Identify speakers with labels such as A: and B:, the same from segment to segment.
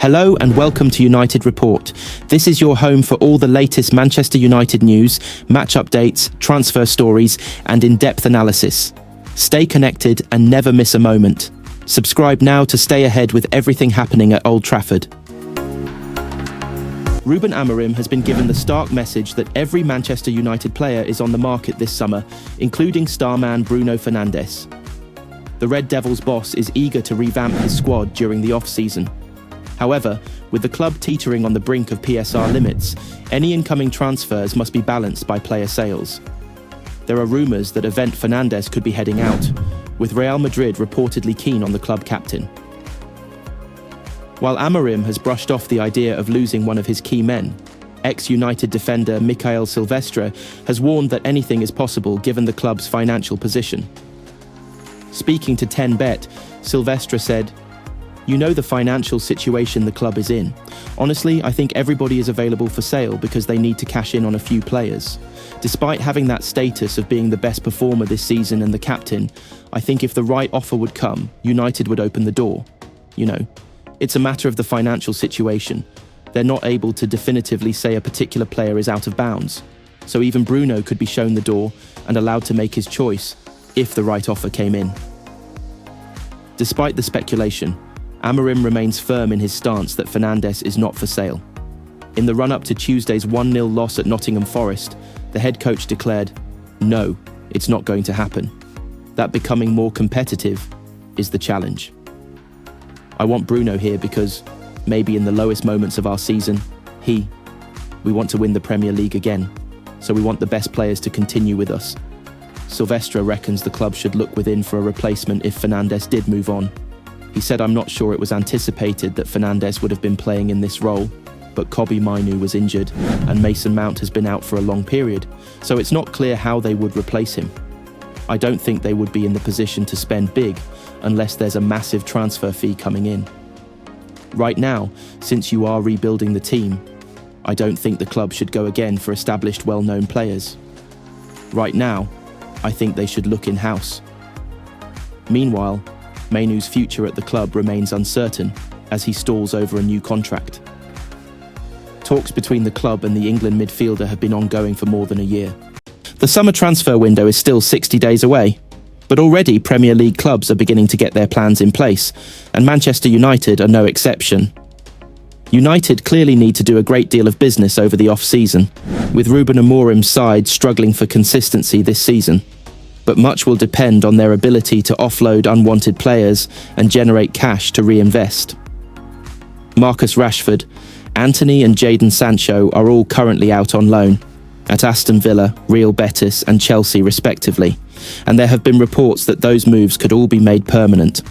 A: Hello and welcome to United Report. This is your home for all the latest Manchester United news, match updates, transfer stories, and in-depth analysis. Stay connected and never miss a moment. Subscribe now to stay ahead with everything happening at Old Trafford. Ruben Amorim has been given the stark message that every Manchester United player is on the market this summer, including starman Bruno Fernandes. The Red Devils boss is eager to revamp his squad during the off-season. However, with the club teetering on the brink of PSR limits, any incoming transfers must be balanced by player sales. There are rumours that Fernandes could be heading out, with Real Madrid reportedly keen on the club captain. While Amorim has brushed off the idea of losing one of his key men, ex-United defender Mikael Silvestre has warned that anything is possible given the club's financial position. Speaking to 10Bet, Silvestre said, "You know the financial situation the club is in. Honestly, I think everybody is available for sale because they need to cash in on a few players. Despite having that status of being the best performer this season and the captain, I think if the right offer would come, United would open the door. You know, it's a matter of the financial situation. They're not able to definitively say a particular player is out of bounds. So even Bruno could be shown the door and allowed to make his choice if the right offer came in." Despite the speculation, Amorim remains firm in his stance that Fernandes is not for sale. In the run-up to Tuesday's 1-0 loss at Nottingham Forest, the head coach declared, "No, it's not going to happen. That becoming more competitive is the challenge. I want Bruno here because, maybe in the lowest moments of our season, we want to win the Premier League again, so we want the best players to continue with us." Silvestre reckons the club should look within for a replacement if Fernandes did move on. He said, "I'm not sure it was anticipated that Fernandes would have been playing in this role, but Kobbie Mainoo was injured and Mason Mount has been out for a long period, so it's not clear how they would replace him. I don't think they would be in the position to spend big unless there's a massive transfer fee coming in. Right now, since you are rebuilding the team, I don't think the club should go again for established well-known players. Right now, I think they should look in-house." Meanwhile, Mainoo's future at the club remains uncertain as he stalls over a new contract. Talks between the club and the England midfielder have been ongoing for more than a year. The summer transfer window is still 60 days away, but already Premier League clubs are beginning to get their plans in place, and Manchester United are no exception. United clearly need to do a great deal of business over the off-season, with Ruben Amorim's side struggling for consistency this season. But much will depend on their ability to offload unwanted players and generate cash to reinvest. Marcus Rashford, Antony and Jadon Sancho are all currently out on loan, at Aston Villa, Real Betis and Chelsea respectively, and there have been reports that those moves could all be made permanent.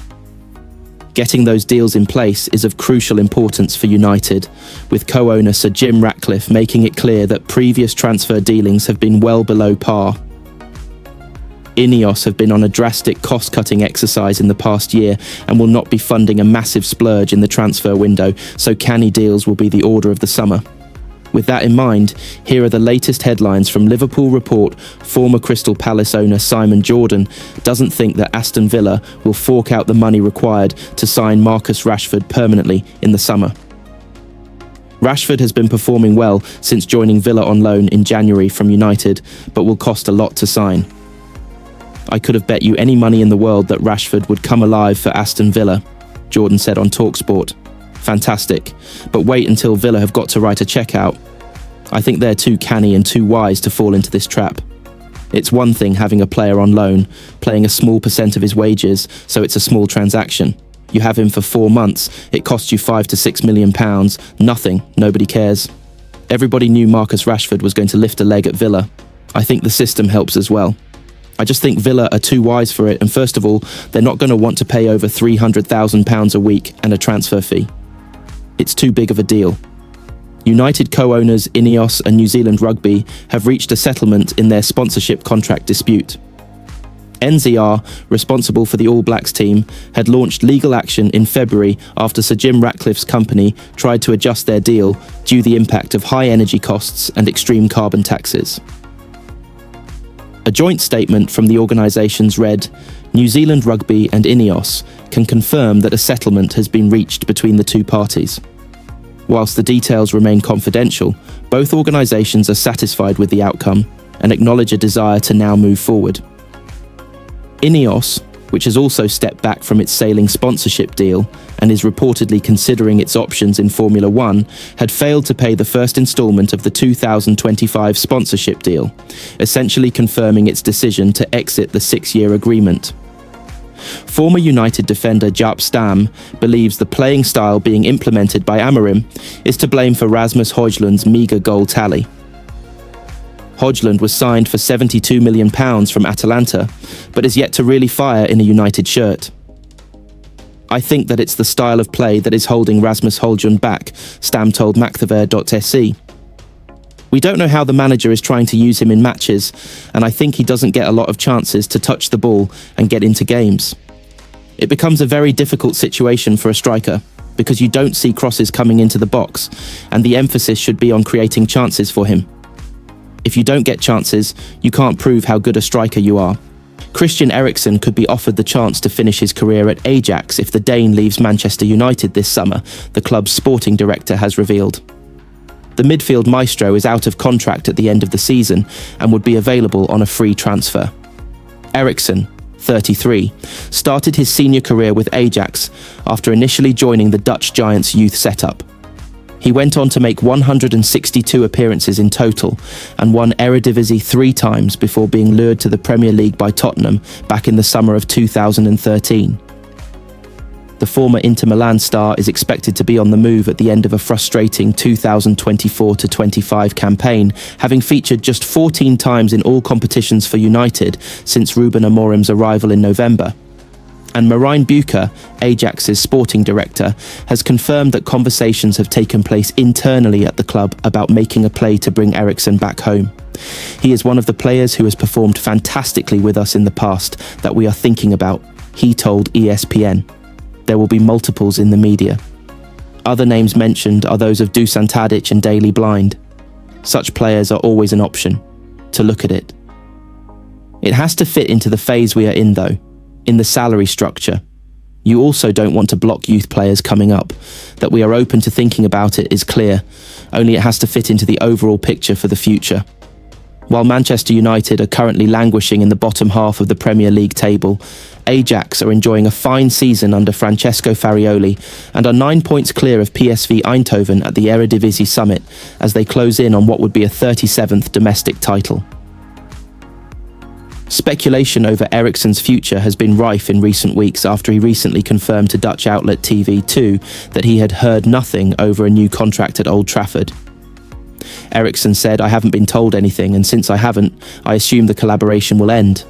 A: Getting those deals in place is of crucial importance for United, with co-owner Sir Jim Ratcliffe making it clear that previous transfer dealings have been well below par. Ineos have been on a drastic cost-cutting exercise in the past year and will not be funding a massive splurge in the transfer window, so canny deals will be the order of the summer. With that in mind, here are the latest headlines from Liverpool report former Crystal Palace owner Simon Jordan doesn't think that Aston Villa will fork out the money required to sign Marcus Rashford permanently in the summer. Rashford has been performing well since joining Villa on loan in January from United, but will cost a lot to sign. "I could have bet you any money in the world that Rashford would come alive for Aston Villa," Jordan said on TalkSport. "Fantastic, but wait until Villa have got to write a cheque out. I think they're too canny and too wise to fall into this trap. It's one thing having a player on loan, paying a small percent of his wages, so it's a small transaction. You have him for 4 months, it costs you £5 to £6 million, nothing, nobody cares. Everybody knew Marcus Rashford was going to lift a leg at Villa. I think the system helps as well. I just think Villa are too wise for it, and first of all, they're not going to want to pay over £300,000 a week and a transfer fee. It's too big of a deal." United co-owners Ineos and New Zealand Rugby have reached a settlement in their sponsorship contract dispute. NZR, responsible for the All Blacks team, had launched legal action in February after Sir Jim Ratcliffe's company tried to adjust their deal due to the impact of high energy costs and extreme carbon taxes. A joint statement from the organisations read, "New Zealand Rugby and Ineos can confirm that a settlement has been reached between the two parties. Whilst the details remain confidential, both organisations are satisfied with the outcome and acknowledge a desire to now move forward. Ineos, which has also stepped back from its sailing sponsorship deal and is reportedly considering its options in Formula One, had failed to pay the first instalment of the 2025 sponsorship deal, essentially confirming its decision to exit the 6-year agreement. Former United defender Jaap Stam believes the playing style being implemented by Amorim is to blame for Rasmus Højlund's meagre goal tally. Højlund was signed for £72 million from Atalanta, but is yet to really fire in a United shirt. I think that it's the style of play that is holding Rasmus Højlund back, Stam told Macthaver.se. We don't know how the manager is trying to use him in matches, and I think he doesn't get a lot of chances to touch the ball and get into games. It becomes a very difficult situation for a striker, because you don't see crosses coming into the box, and the emphasis should be on creating chances for him. If you don't get chances, you can't prove how good a striker you are. Christian Eriksen could be offered the chance to finish his career at Ajax if the Dane leaves Manchester United this summer, the club's sporting director has revealed. The midfield maestro is out of contract at the end of the season and would be available on a free transfer. Eriksen, 33, started his senior career with Ajax after initially joining the Dutch Giants youth setup. He went on to make 162 appearances in total and won Eredivisie 3 times before being lured to the Premier League by Tottenham back in the summer of 2013. The former Inter Milan star is expected to be on the move at the end of a frustrating 2024-25 campaign, having featured just 14 times in all competitions for United since Ruben Amorim's arrival in November. And Marijn Buker, Ajax's sporting director, has confirmed that conversations have taken place internally at the club about making a play to bring Eriksen back home. He is one of the players who has performed fantastically with us in the past that we are thinking about, he told ESPN. There will be multiples in the media. Other names mentioned are those of Dusan Tadic and Daley Blind. Such players are always an option, to look at it. It has to fit into the phase we are in though, in the salary structure. You also don't want to block youth players coming up. That we are open to thinking about it is clear, only it has to fit into the overall picture for the future. While Manchester United are currently languishing in the bottom half of the Premier League table, Ajax are enjoying a fine season under Francesco Farioli and are 9 points clear of PSV Eindhoven at the Eredivisie summit as they close in on what would be a 37th domestic title. Speculation over Eriksen's future has been rife in recent weeks after he recently confirmed to Dutch outlet TV2 that he had heard nothing over a new contract at Old Trafford. Eriksen said, "I haven't been told anything, and since I haven't, I assume the collaboration will end.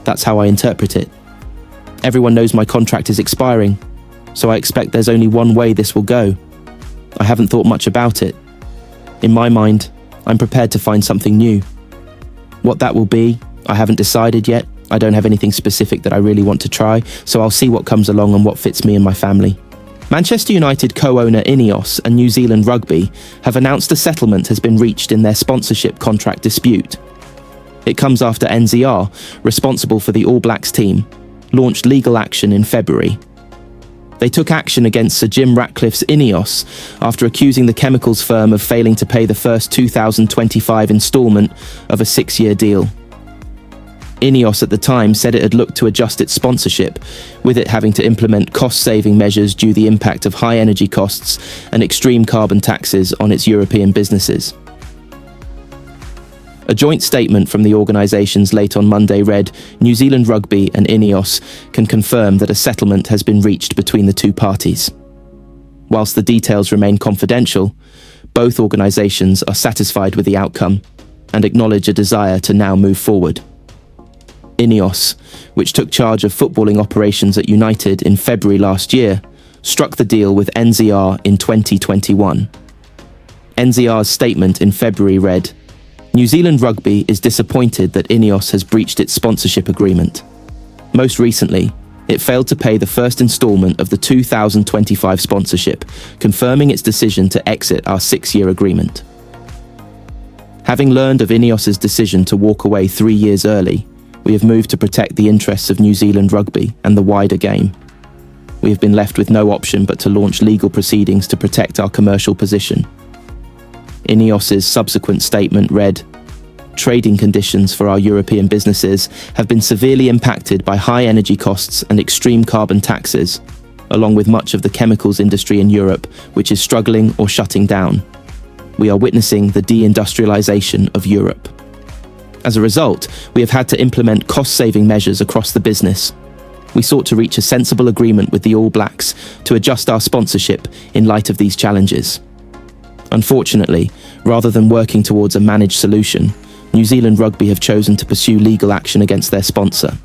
A: That's how I interpret it. Everyone knows my contract is expiring, so I expect there's only one way this will go. I haven't thought much about it. In my mind, I'm prepared to find something new. What that will be, I haven't decided yet. I don't have anything specific that I really want to try, so I'll see what comes along and what fits me and my family." Manchester United co-owner Ineos and New Zealand Rugby have announced a settlement has been reached in their sponsorship contract dispute. It comes after NZR, responsible for the All Blacks team, launched legal action in February. They took action against Sir Jim Ratcliffe's Ineos after accusing the chemicals firm of failing to pay the first 2025 instalment of a 6-year deal. Ineos at the time said it had looked to adjust its sponsorship, with it having to implement cost-saving measures due to the impact of high energy costs and extreme carbon taxes on its European businesses. A joint statement from the organisations late on Monday read, "New Zealand Rugby and Ineos can confirm that a settlement has been reached between the two parties. Whilst the details remain confidential, both organisations are satisfied with the outcome and acknowledge a desire to now move forward." Ineos, which took charge of footballing operations at United in February last year, struck the deal with NZR in 2021. NZR's statement in February read, "New Zealand Rugby is disappointed that Ineos has breached its sponsorship agreement. Most recently, it failed to pay the first instalment of the 2025 sponsorship, confirming its decision to exit our 6-year agreement. Having learned of Ineos's decision to walk away 3 years early, we have moved to protect the interests of New Zealand Rugby and the wider game. we have been left with no option but to launch legal proceedings to protect our commercial position. INEOS's subsequent statement read, "Trading conditions for our European businesses have been severely impacted by high energy costs and extreme carbon taxes, along with much of the chemicals industry in Europe, which is struggling or shutting down. We are witnessing the deindustrialization of Europe. As a result, we have had to implement cost-saving measures across the business. We sought to reach a sensible agreement with the All Blacks to adjust our sponsorship in light of these challenges. Unfortunately, rather than working towards a managed solution, New Zealand Rugby have chosen to pursue legal action against their sponsor.